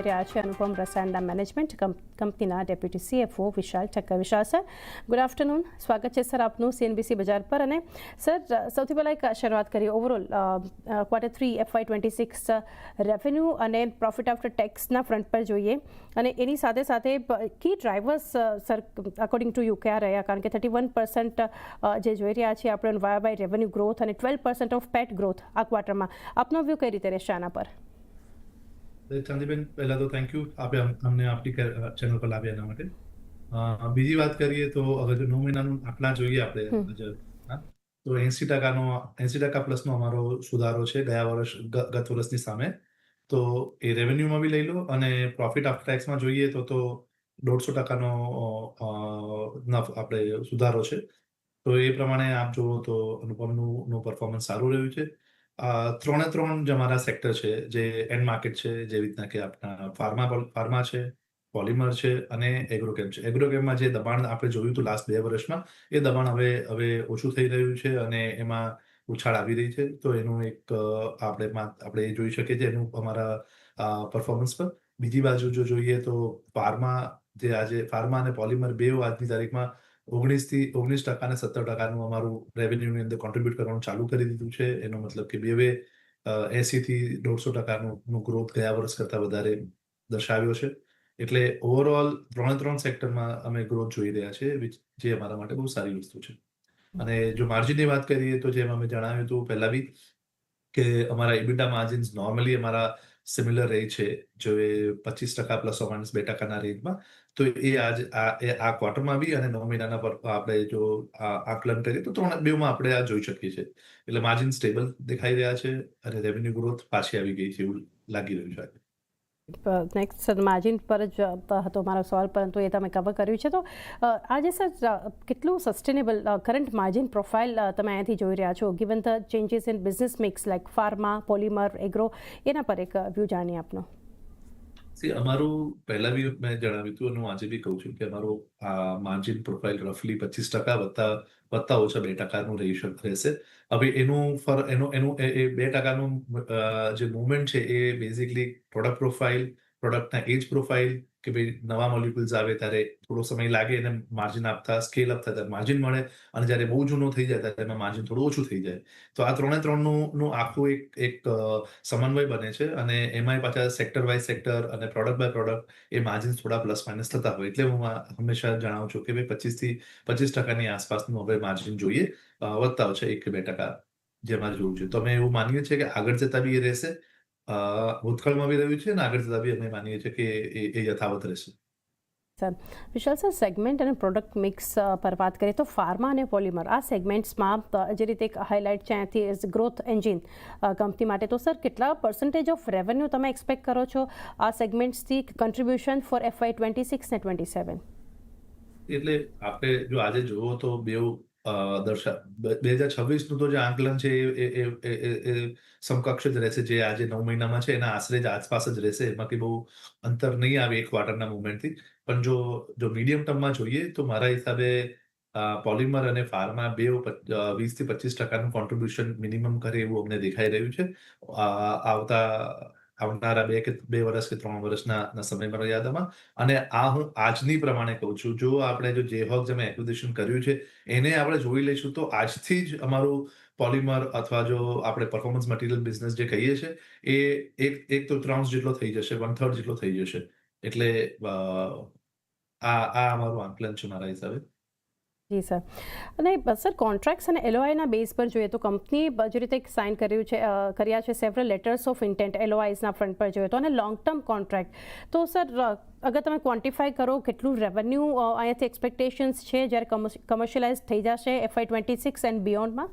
જોડાઈ રહ્યા છે અનુપમ રસાયણના મેનેજમેન્ટ કંપનીના ડેપ્યુટી CFO વિશાલ ઠક્કર. વિશાલ સર, ગુડ આફ્ટરનૂન. સ્વાગત છે સર આપનું CNBC બજાર પર. અને સર, સૌથી પહેલાં એક શરૂઆત કરીએ ઓવરઓલ Q3 FY26 રેવન્યુ અને પ્રોફિટ આફ્ટર ટેક્સના ફ્રન્ટ પર જોઈએ, અને એની સાથે સાથે key drivers sir according to you કયા રહ્યા? કારણ કે 31% જે જોઈ રહ્યા છીએ આપણે વાય રેવન્યુ ગ્રોથ અને 12% ઓફ પેટ ગ્રોથ આ ક્વાર્ટરમાં, આપનો વ્યૂ કઈ રીતે રહેશે આના પર? ચાંદીબેન, પહેલા તો થેન્ક યુ અમને આપણી ચેનલ પર લાવ્યા એના માટે. બીજી વાત કરીએ તો અગર જો 9 મહિનાનું આંકડા જોઈએ આપણે તો 80% પ્લસનો અમારો સુધારો છે ગત વર્ષની સામે. તો એ રેવન્યુમાં બી લઈ લો અને પ્રોફિટ આફ્ટર ટેક્સમાં જોઈએ તો 150%નો આપણે સુધારો છે. તો એ પ્રમાણે આપ જુઓ તો અનુપમનું પરફોર્મન્સ સારું રહ્યું છે. ત્રણ જે અમારા સેક્ટર છે, જે એન્ડ માર્કેટ છે, જેવી રીતના કે આપણા ફાર્મા છે, પોલિમર છે અને એગ્રોકેમ છે. એગ્રોકેમમાં જે દબાણ આપણે જોયું હતું લાસ્ટ 2 વર્ષમાં, એ દબાણ હવે ઓછું થઈ રહ્યું છે અને એમાં ઉછાળ આવી રહી છે. તો એનું એક આપણે એ જોઈ શકીએ છીએ એનું અમારા પરફોર્મન્સ પર. બીજી બાજુ જો જોઈએ તો ફાર્મા અને પોલિમર બેઉ આજની તારીખમાં 19% અને 17%નું અમારું રેવન્યુની અંદર કોન્ટ્રીબ્યુટ કરવાનું ચાલુ કરી દીધું છે. એનો મતલબ કે બેવે 80 થી 150%નું ગ્રોથ ગયા વર્ષ કરતાં વધારે દર્શાવ્યો છે. એટલે ઓવરઓલ ત્રણ સેક્ટરમાં અમે ગ્રોથ જોઈ રહ્યા છે, જે અમારા માટે બહુ સારી વસ્તુ છે. અને જો માર્જિનની વાત કરીએ તો જેમ અમે જણાવ્યું હતું પહેલા બી કે અમારા EBITDA માર્જિન્સ નોર્મલી અમારા સિમિલર રહે છે, જો એ 25% પ્લસ ઓર માઇનસ 2%ના રેન્જમાં. તો એ આ ક્વાર્ટરમાં બી અને 9 મહિનાના પર આપણે જો આકલન કરીએ તો બેઉમાં આપણે આ જોઈ શકીએ છીએ. એટલે માર્જિન સ્ટેબલ દેખાઈ રહ્યા છે અને રેવન્યુ ગ્રોથ પાછી આવી ગઈ છે એવું લાગી રહ્યું છે. નેક્સ્ટ સર, માર્જિન પર જ હતો મારો સવાલ, પરંતુ એ તમે કવર કર્યું છે. તો આજે સર કેટલું સસ્ટેનેબલ કરંટ માર્જિન પ્રોફાઇલ તમે અહીંયાથી જોઈ રહ્યા છો, given the changes in business mix like pharma, polymer, agro, એના પર એક વ્યૂ જાણીએ આપનો. અમારું પહેલા બી મેં જણાવ્યું હતું અને હું આજે બી કહું છું કે અમારું માર્જિન પ્રોફાઇલ રફલી 25% વત્તા ઓછા 2%નું રહેશે. હવે એનું 2%નું જે મુવમેન્ટ છે એ બેઝિકલી પ્રોડક્ટ પ્રોફાઇલ, પ્રોડક્ટના એજ પ્રોફાઇલ, કે ભાઈ નવા મોલિક્યુલ્સ આવે ત્યારે થોડો સમય લાગે એને માર્જિન આપતા, સ્કેલ અપ થતા માર્જિન મળે, અને જ્યારે બહુ જૂનો થઈ જાય ત્યારે એમાં માર્જિન થોડું ઓછું થઈ જાય. તો આ ત્રણનું આખું એક સમન્વય બને છે અને એમાંય પાછા સેક્ટર વાઇઝ સેક્ટર અને પ્રોડક્ટ બાય પ્રોડક્ટ એ માર્જિન થોડા પ્લસ માઇનસ થતા હોય. એટલે હું હંમેશા જણાવું છું કે ભાઈ 25% આસપાસનું હવે માર્જિન જોઈએ, વધતા ઓછા 1 કે 2% જેમાં જોવું છે. તો અમે એવું માનીએ છીએ કે આગળ જતા બી એ રહેશે, ભૂતકાળમાં બી રહ્યું છે અને આગળ જતા બી અમે માનીએ છીએ કે એ યથાવત રહેશે. સર, વિશાલ સર, સેગમેન્ટ અને પ્રોડક્ટ મિક્સ પર વાત કરીએ તો ફાર્મા અને પોલિમર આ સેગમેન્ટ્સમાં જે રીતે એક હાઇલાઇટ છે અહીંયાથી ગ્રોથ એન્જિન કંપની માટે, તો સર કેટલા % ઓફ રેવન્યુ તમે એક્સપેક્ટ કરો છો આ સેગમેન્ટ્સથી કન્ટ્રીબ્યુશન ફોર FY26 ને 27? એટલે આપણે જો આજે જુઓ તો 2026નું તો જે આંકલન છે એ સમકક્ષ જ રહેશે, જે આજે 9 મહિનામાં છે એના આશરે જ આસપાસ જ રહેશે. એમાંથી બહુ અંતર નહીં આવે એક ક્વાર્ટરના મુવમેન્ટથી. પણ જો મીડિયમ ટર્મમાં જોઈએ તો મારા હિસાબે પોલિમર અને ફાર્મા બેઉ 20 થી 25%નું કોન્ટ્રીબ્યુશન મિનિમમ કરે એવું અમને દેખાઈ રહ્યું છે આવનારા 2 વર્ષ કે 3 વર્ષના સમયમર્યાદામાં. અને હું આજની પ્રમાણે કહું છું, જો આપણે જેહોગ જેમ એક્વિઝિશન કર્યું છે એને આપણે જોઈ લઈશું તો આજથી જ અમારું પોલિમર અથવા જો આપણે પરફોર્મન્સ મટીરિયલ બિઝનેસ જે કહીએ છીએ એ 1/3 જેટલો થઈ જશે, 1/3 જેટલો થઈ જશે. એટલે આ અમારું આંકલન છે મારા હિસાબે. જી સર. અને સર, કોન્ટ્રાક્ટ્સ અને LOIના બેઝ પર જોઈએ તો કંપનીએ જે રીતે સાઇન કર્યા છે સેવરલ લેટર્સ ઓફ ઇન્ટેન્ટ LOIસના ફ્રન્ટ પર જોઈએ તો, અને લોંગ ટર્મ કોન્ટ્રાક્ટ, તો સર અગર તમે ક્વોન્ટિફાય કરો કેટલું રેવન્યુ અહીંયાથી એક્સપેક્ટેશન્સ છે જ્યારે કમર્શિયલાઇઝ થઈ જશે FY26 એન્ડ બિયોન્ડમાં?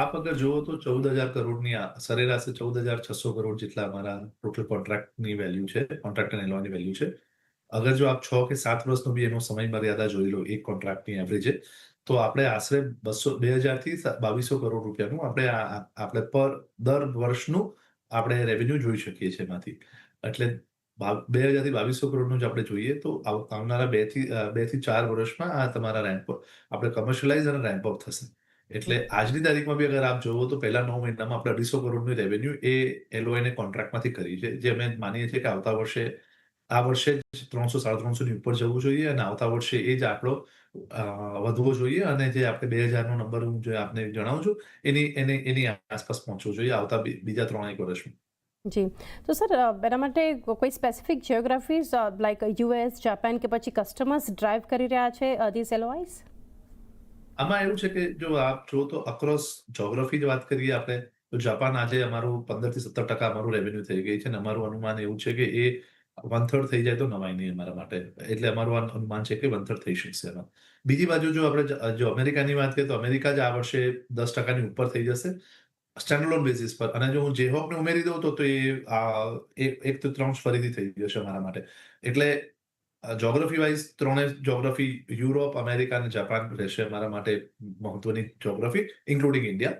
આપ અગર જુઓ તો 14,000 કરોડની સરેરાશ 14,600 કરોડ જેટલા અમારા ટોટલ કોન્ટ્રાક્ટની વેલ્યુ છે, કોન્ટ્રાક્ટ અને LOIની વેલ્યુ છે. અગર જો આપ 6 કે 7 વર્ષનો બી એનો સમય મર્યાદા જોઈ લો એક કોન્ટ્રાક્ટની એવરેજે, તો આપણે આશરે 2,000 થી 2,200 કરોડ રૂપિયાનું આપણે દર વર્ષનું આપણે રેવન્યુ જોઈ શકીએ છીએ એમાંથી. એટલે 2,000 થી 2,200 કરોડનું જ આપણે જોઈએ તો આવનારા 2 થી 4 વર્ષમાં આ તમારા આપણે કમર્શિયલાઇઝ અને રેમ્પ અપ થશે. એટલે આજની તારીખમાં બી અગર આપ જોવો તો પહેલા 9 મહિનામાં આપણે 250 કરોડનું રેવન્યુ એ LOA કોન્ટ્રાક્ટમાંથી કરી છે, જે અમે માનીએ છીએ કે આ વર્ષે જ 300-350 ની ઉપર જવું જોઈએ અને આવતા વર્ષે એ જ આંકડો વધવો જોઈએ અને જે આપણે 2000 નો નંબર હું જે આપને જણાવું છું, એની આસપાસ પહોંચવો જોઈએ આવતા બીજા 3 વર્ષમાં. જી, તો સર એના માટે કોઈ સ્પેસિફિક જિયોગ્રાફીઝ લાઈક US, જાપાન કે પછી કસ્ટમર્સ ડ્રાઈવ કરી રહ્યા છે ધીસ LOIs? આમાં એવું છે કે જો આપ જો તો અક્રોસ જ્યોગ્રાફી જ વાત કરીએ આપણે, તો જાપાન આજે અમારું 15% થી 17% અમારું રેવન્યુ થઈ ગઈ છે અને અમારું અનુમાન એવું છે કે એ 1/3 થઈ જાય તો નવાઈ નહીં અમારા માટે. એટલે અમારું અનુમાન છે કે 1/3 થઈ શકશે એમાં. બીજી બાજુ જો આપણે જો અમેરિકાની વાત કરીએ તો અમેરિકા જ આ વર્ષે 10% ની ઉપર થઈ જશે સ્ટેન્ડઅલોન બેસિસ પર. અને જો હું જેહોકને ઉમેરી દઉં તો એ 1/3 ફરીથી થઈ જશે અમારા માટે. એટલે જ્યોગ્રાફી વાઇઝ ત્રણે જ્યોગ્રાફી યુરોપ, અમેરિકા અને જાપાન રહેશે અમારા માટે મહત્વની જ્યોગ્રાફી, ઇન્ક્લુડિંગ ઇન્ડિયા.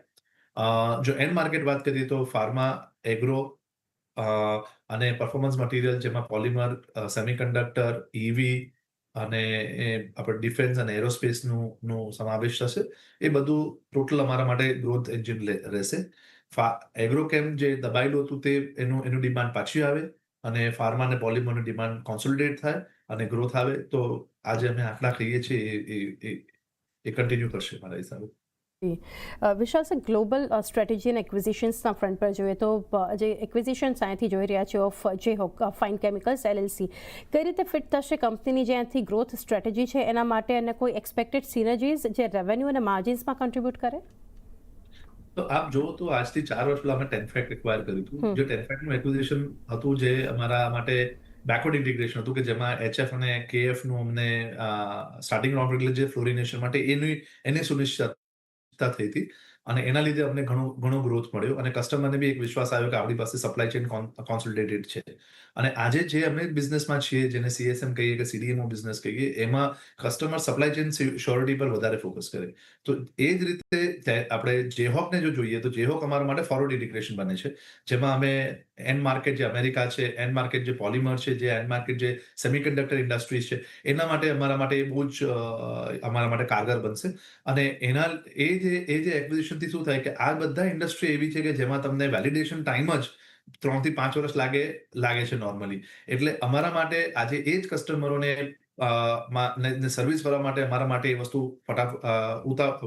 જો એન્ડ માર્કેટ વાત કરીએ તો ફાર્મા, એગ્રો અને પરફોર્મન્સ મટીરિયલ જેમાં પોલિમર, સેમિકન્ડક્ટર, EV અને આપણે ડિફેન્સ અને એરોસ્પેસનું સમાવેશ થશે. એ બધું ટોટલ અમારા માટે ગ્રોથ એન્જિન રહેશે. એગ્રોકેમ જે દબાયેલું હતું તે એનું ડિમાન્ડ પાછી આવે અને ફાર્મા અને પોલિમરનું ડિમાન્ડ કોન્સોલિડેટ થાય અને ગ્રોથ આવે તો આજે અમે આંકડા કહીએ છીએ એ કન્ટિન્યુ કરશે મારા હિસાબે. વિશાલ સર, ગ્લોબલ સ્ટ્રેટેજી અને એક્વિઝિશન્સના ફ્રન્ટ પર જોઈએ તો જે એક્વિઝિશન્સ અહીંયાથી જોઈ રહ્યા છે ઓફ જેહોક ફાઇન કેમિકલ્સ LLC, કઈ રીતે ફિટ થશે કંપનીની જે અહીંયાથી ગ્રોથ સ્ટ્રેટેજી છે એના માટે અને કોઈ એક્સપેક્ટેડ સિનર્જીસ જે રેવન્યુ અને માર્જિન્સમાં કન્ટ્રીબ્યુટ કરે? તો આપ જુઓ તો આજથી 4 વર્ષ પહેલા અમે ટેનફેક્ટ એક્વાયર કર્યું હતું. જે ટેનફેક્ટનું એક્વિઝિશન હતું જે અમારા માટે બેકવર્ડ ઇન્ટિગ્રેશન હતું કે જેમાં HF અને KF નું અમને સ્ટાર્ટિંગ રાઉન્ડ એટલે જે ફ્લોરિનેશન માટે એની સુનિશ્ચિતતા થઈ હતી અને એના લીધે અમને ઘણો ગ્રોથ મળ્યો અને કસ્ટમરને બી એક વિશ્વાસ આવ્યો કે આપણી પાસે સપ્લાય ચેઇન કોન્સોલિડેટેડ છે. અને આજે જે અમે બિઝનેસમાં છીએ જેને CSM કહીએ કે CDMO બિઝનેસ કહીએ, એમાં કસ્ટમર સપ્લાય ચેઇન શ્યોરિટી પર વધારે ફોકસ કરે. તો એ જ રીતે આપણે જેહોકને જો જોઈએ તો જેહોક અમારા માટે ફોરવર્ડ ઇન્ટિગ્રેશન બને છે, જેમાં અમે એન્ડ માર્કેટ જે અમેરિકા છે, એન્ડ માર્કેટ જે પોલિમર છે, જે એન્ડ માર્કેટ જે સેમિકન્ડક્ટર ઇન્ડસ્ટ્રીઝ છે, એના માટે અમારા માટે બહુ જ અમારા માટે કારગર બનશે. અને એ જે એક્વિઝિશનથી શું થાય કે આ બધા ઇન્ડસ્ટ્રી એવી છે કે જેમાં તમને વેલિડેશન ટાઈમ જ 3 થી 5 વર્ષ લાગે છે નોર્મલી. એટલે અમારા માટે આજે એ જ કસ્ટમરોને સર્વિસ કરવા માટે અમારા માટે એ વસ્તુ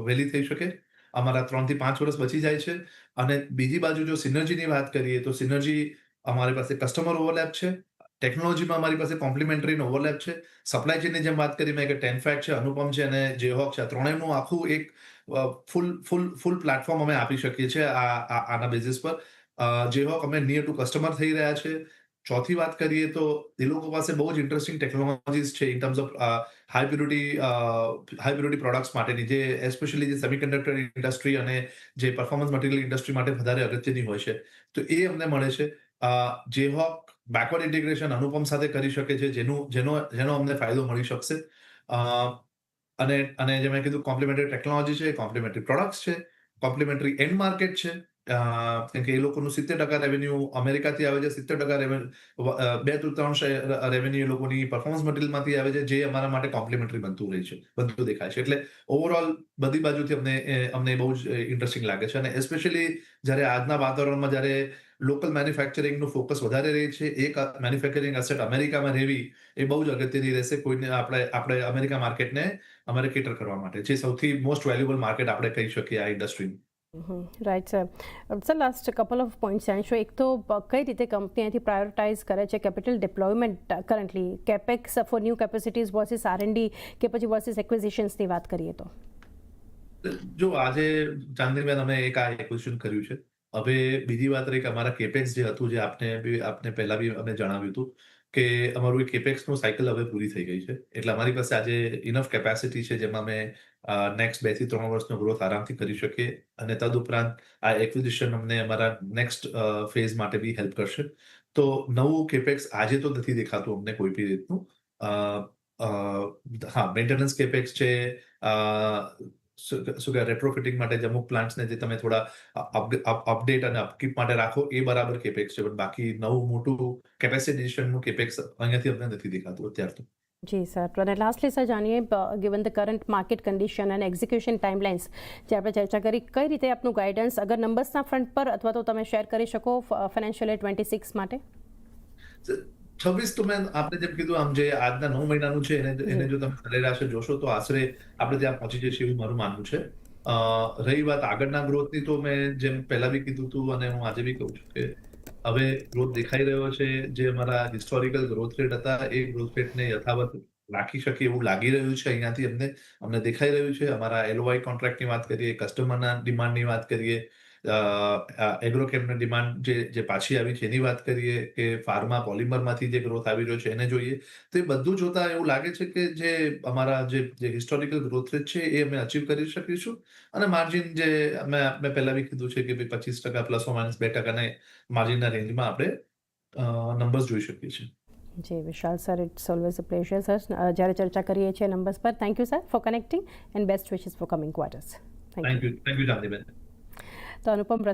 વહેલી થઈ શકે. અમારા 3 થી 5 વર્ષ બચી જાય છે. અને બીજી બાજુ જો સિનર્જીની વાત કરીએ તો સિનર્જી અમારી પાસે કસ્ટમર ઓવરલેપ છે. ટેકનોલોજીમાં અમારી પાસે કોમ્પ્લિમેન્ટરી ઓવરલેપ છે. સપ્લાય ચેઇનની જેમ વાત કરી મેં કે ટેનફેક્ટ છે, અનુપમ છે અને જેહોક છે. આ ત્રણેયનું આખું એક ફૂલ પ્લેટફોર્મ અમે આપી શકીએ છીએ આના બેઝિસ પર. જેહોક અમે નિયર ટુ કસ્ટમર થઈ રહ્યા છે. ચોથી વાત કરીએ તો એ લોકો પાસે બહુ જ ઇન્ટરેસ્ટિંગ ટેકનોલોજીસ છે in terms of high purity products માટેની, જે એસ્પેશિયલી જે સેમિકન્ડક્ટર ઇન્ડસ્ટ્રી અને જે પરફોર્મન્સ મટીરિયલ ઇન્ડસ્ટ્રી માટે વધારે અગત્યની હોય છે. તો એ અમને મળે છે. જેહોક બેકવર્ડ ઇન્ટિગ્રેશન અનુપમ સાથે કરી શકે છે, જેનો અમને ફાયદો મળી શકશે. અને જે મેં કીધું કોમ્પ્લિમેન્ટરી ટેકનોલોજી છે, કોમ્પ્લિમેન્ટરી પ્રોડક્ટ્સ છે, કોમ્પ્લિમેન્ટરી એન્ડ માર્કેટ છે. કેમ કે એ લોકોનું 70% રેવન્યુ અમેરિકાથી આવે છે, 70% રેવન્યુ 2/3 રેવન્યુ એ લોકોની પરફોર્મન્સ મટીરિયલમાંથી આવે છે, જે અમારા માટે કોમ્પ્લિમેન્ટરી બનતું દેખાય છે. એટલે ઓવરઓલ બધી બાજુથી અમને બહુ જ ઇન્ટરેસ્ટિંગ લાગે છે અને એસ્પેશિયલી જ્યારે આજના વાતાવરણમાં જ્યારે લોકલ મેન્યુફેક્ચરિંગનું ફોકસ વધારે રહે છે, એક મેન્યુફેક્ચરિંગ એસેટ અમેરિકામાં રહેવી એ બહુ જ અગત્યની રહેશે કોઈને આપણે અમેરિકા માર્કેટને અમારે કેટર કરવા માટે, જે સૌથી મોસ્ટ વેલ્યુબલ માર્કેટ આપણે કહી શકીએ આ ઇન્ડસ્ટ્રીનું. Right sir, last couple of points જાણીશું. એક તો કઈ રીતે કંપની અહીંથી પ્રાયોરિટાઇઝ કરે છે capital deployment currently, capex for new capacities versus R&D કે પછી વર્સિસ એક્વિઝિશન્સની વાત કરીએ તો? જો આજે ચાંદનીબેન અમે એક આ એક્વિઝિશન કર્યું છે. હવે બીજી વાત રહી કે અમારા કેપેક્સ જે હતું, જે આપને પહેલા બી અમે જણાવ્યું હતું કે અમારું કેપેક્સનું સાયકલ હવે પૂરી થઈ ગઈ છે. એટલે અમારી પાસે આજે ઇનફ કેપેસિટી છે જેમાં અમે નેક્સ્ટ 2 થી 3 વર્ષનો ગ્રોથ આરામથી કરી શકીએ અને તદુપરાંત આ એક્વિઝિશન અમને અમારા નેક્સ્ટ ફેઝ માટે બી હેલ્પ કરશે. તો નવું કેપેક્સ આજે તો નથી દેખાતું અમને કોઈ બી રીતનું. હા, મેન્ટેનન્સ કેપેક્સ છે, શું કહેવાય રેટ્રોફિટિંગ માટે જે અમુક પ્લાન્ટ્સને જે તમે થોડા અપડેટ અને અપકીપ માટે રાખો એ બરાબર કેપેક્સ છે. પણ બાકી નવું મોટું કેપેસિટી એડિશનનું કેપેક્સ અહીંયાથી અમને નથી દેખાતું અત્યાર તો. જી સર, અને લાસ્ટલી સર જાણીએ, given the current market condition અને એક્ઝિક્યુશન ટાઈમલાઇન્સ જે આપણે ચર્ચા કરી, કઈ રીતે આપનું ગાઈડન્સ અગર નંબર્સના ફ્રન્ટ પર અથવા તો તમે શેર કરી શકો ફાઇનાન્શિયલ યર 26 માટે? 26 તો મેં આપણે જેમ કીધું આમ જે આજના 9 મહિનાનું છે એને જો તમે સરેરાશ જોશો તો આશરે આપણે ત્યાં પહોંચી જઈશું એવું મારું માનવું છે. રહી વાત આગળના ગ્રોથની, તો મેં જેમ પહેલા બી કીધું હતું અને હું આજે બી કહું છું કે હવે ગ્રોથ દેખાઈ રહ્યો છે. જે અમારા હિસ્ટોરિકલ ગ્રોથ રેટ હતા એ ગ્રોથ રેટને યથાવત રાખી શકીએ એવું લાગી રહ્યું છે. અહીંયાથી અમને દેખાઈ રહ્યું છે. અમારા LOI કોન્ટ્રાક્ટની વાત કરીએ, કસ્ટમરના ડિમાન્ડની વાત કરીએ, એગ્રોકેમની ડિમાન્ડ જે પાછી આવી છે એની વાત કરીએ, કે ફાર્મા પોલિમરમાંથી જે ગ્રોથ આવી રહ્યો છે એને જોઈએ, તો એ બધું જોતા એવું લાગે છે કે જે અમારા જે હિસ્ટોરિકલ ગ્રોથ રેટ છે એ અમે અચીવ કરી શકીશું. અને માર્જિન જે મેં પહેલા બી કીધું છે કે 25% પ્લસ ઓર માઇનસ 2% માર્જિનના રેન્જમાં આપણે નંબર્સ જોઈ શકીએ છીએ. જી Vishal sir, it's always a pleasure sir જ્યારે ચર્ચા કરીએ છીએ નંબર્સ પર. Thank you sir for connecting and best wishes for coming quarters. Thank you Chandiben. તો અનુપમ